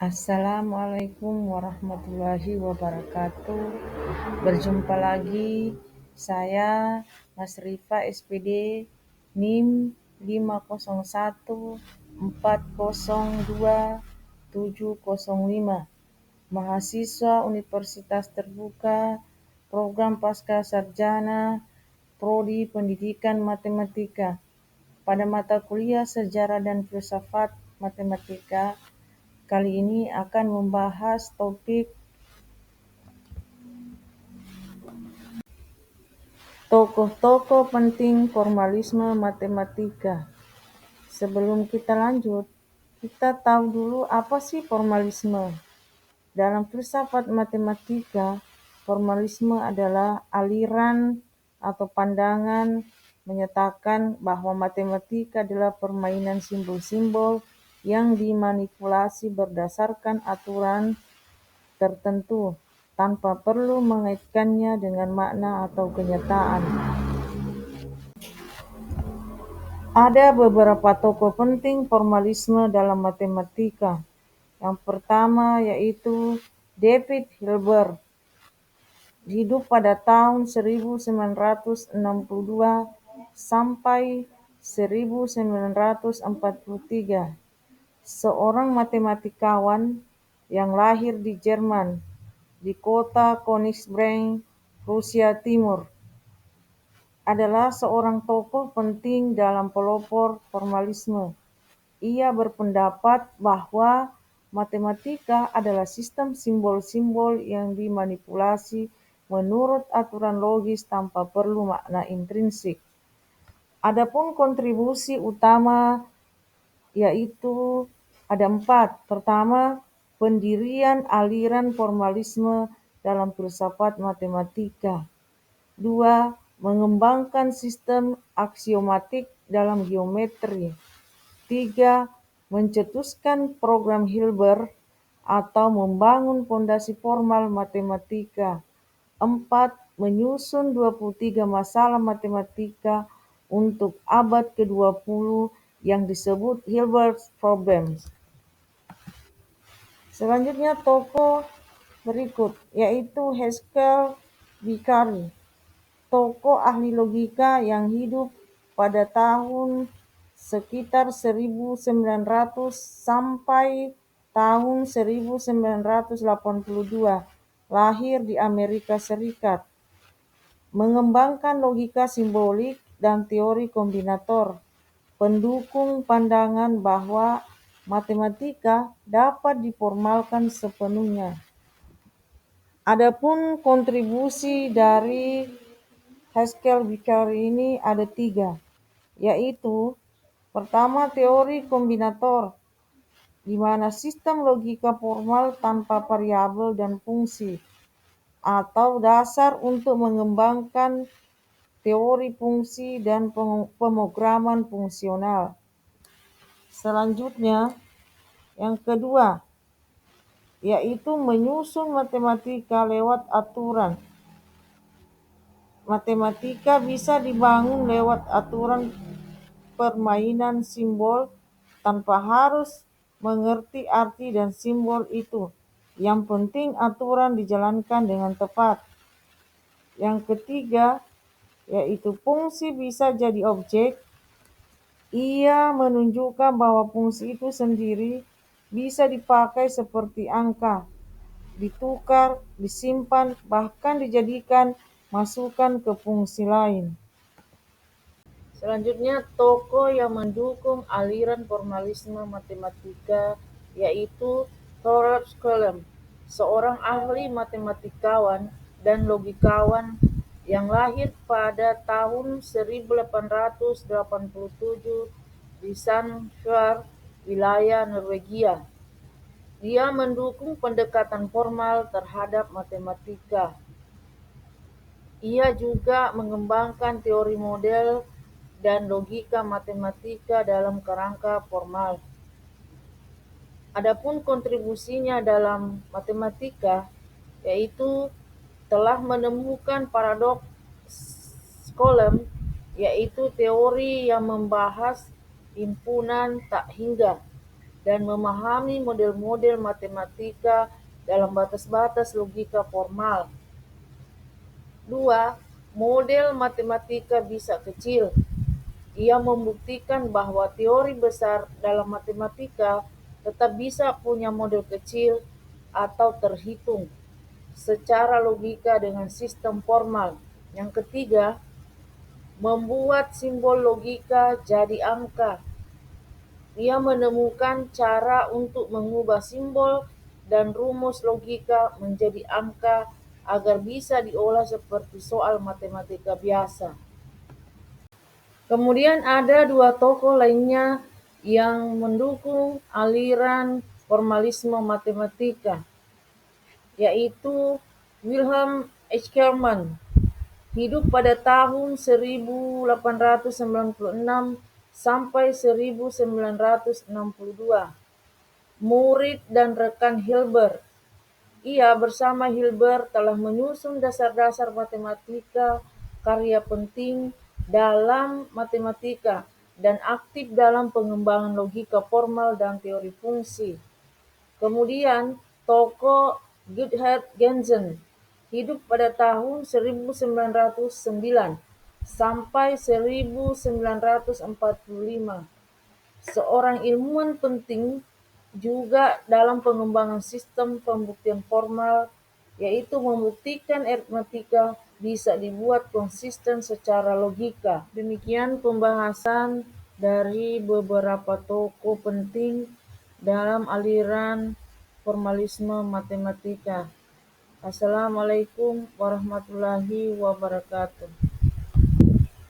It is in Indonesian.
Assalamualaikum warahmatullahi wabarakatuh. Berjumpa lagi saya Mas Rifa SPD NIM 501402705, mahasiswa Universitas Terbuka, program Pasca Sarjana, Prodi Pendidikan Matematika. Pada mata kuliah Sejarah dan Filsafat Matematika, kali ini akan membahas topik tokoh-tokoh penting formalisme matematika. Sebelum kita lanjut, kita tahu dulu apa sih formalisme. Dalam filsafat matematika, formalisme adalah aliran atau pandangan menyatakan bahwa matematika adalah permainan simbol-simbol yang dimanipulasi berdasarkan aturan tertentu tanpa perlu mengaitkannya dengan makna atau kenyataan. Ada beberapa tokoh penting formalisme dalam matematika. Yang pertama yaitu David Hilbert, hidup pada tahun 1962 sampai 1943, seorang matematikawan yang lahir di Jerman, di kota Königsberg, Rusia Timur. Adalah seorang tokoh penting dalam pelopor formalisme. Ia berpendapat bahwa matematika adalah sistem simbol-simbol yang dimanipulasi menurut aturan logis tanpa perlu makna intrinsik. Adapun kontribusi utama yaitu ada 4. Pertama, pendirian aliran formalisme dalam filsafat matematika. 2. Mengembangkan sistem aksiomatik dalam geometri. 3. Mencetuskan program Hilbert atau membangun fondasi formal matematika. 4. Menyusun 23 masalah matematika untuk abad ke-20 yang disebut Hilbert's Problems. Selanjutnya tokoh berikut yaitu Haskell Vickrey, tokoh ahli logika yang hidup pada tahun sekitar 1900 sampai tahun 1982, lahir di Amerika Serikat. Mengembangkan logika simbolik dan teori kombinator, pendukung pandangan bahwa matematika dapat diformalkan sepenuhnya. Adapun kontribusi dari Haskell Vickrey ini ada 3, yaitu pertama teori kombinator, di mana sistem logika formal tanpa variabel dan fungsi, atau dasar untuk mengembangkan teori fungsi dan pemrograman fungsional. Selanjutnya, yang kedua, yaitu menyusun matematika lewat aturan. Matematika bisa dibangun lewat aturan permainan simbol tanpa harus mengerti arti dan simbol itu. Yang penting aturan dijalankan dengan tepat. Yang ketiga, yaitu fungsi bisa jadi objek. Ia menunjukkan bahwa fungsi itu sendiri bisa dipakai seperti angka, ditukar, disimpan, bahkan dijadikan masukan ke fungsi lain. Selanjutnya, tokoh yang mendukung aliran formalisme matematika yaitu Thorab Skolem, seorang ahli matematikawan dan logikawan yang lahir pada tahun 1887 di Sandefjord, wilayah Norwegia. Dia mendukung pendekatan formal terhadap matematika. Ia juga mengembangkan teori model dan logika matematika dalam kerangka formal. Adapun kontribusinya dalam matematika yaitu telah menemukan paradoks Skolem, yaitu teori yang membahas himpunan tak hingga dan memahami model-model matematika dalam batas-batas logika formal. 2. Model matematika bisa kecil. Ia membuktikan bahwa teori besar dalam matematika tetap bisa punya model kecil atau terhitung secara logika dengan sistem formal. Yang ketiga, membuat simbol logika jadi angka. Ia menemukan cara untuk mengubah simbol dan rumus logika menjadi angka agar bisa diolah seperti soal matematika biasa. Kemudian ada dua tokoh lainnya yang mendukung aliran formalisme matematika, yaitu Wilhelm Ackermann, hidup pada tahun 1896 sampai 1962, murid dan rekan Hilbert. Ia bersama Hilbert telah menyusun dasar-dasar matematika, karya penting dalam matematika, dan aktif dalam pengembangan logika formal dan teori fungsi. Kemudian, tokoh Gotthard Gentzen, hidup pada tahun 1909 sampai 1945, seorang ilmuwan penting juga dalam pengembangan sistem pembuktian formal, yaitu membuktikan aritmatika bisa dibuat konsisten secara logika. Demikian pembahasan dari beberapa tokoh penting dalam aliran formalisme matematika. Assalamualaikum warahmatullahi wabarakatuh.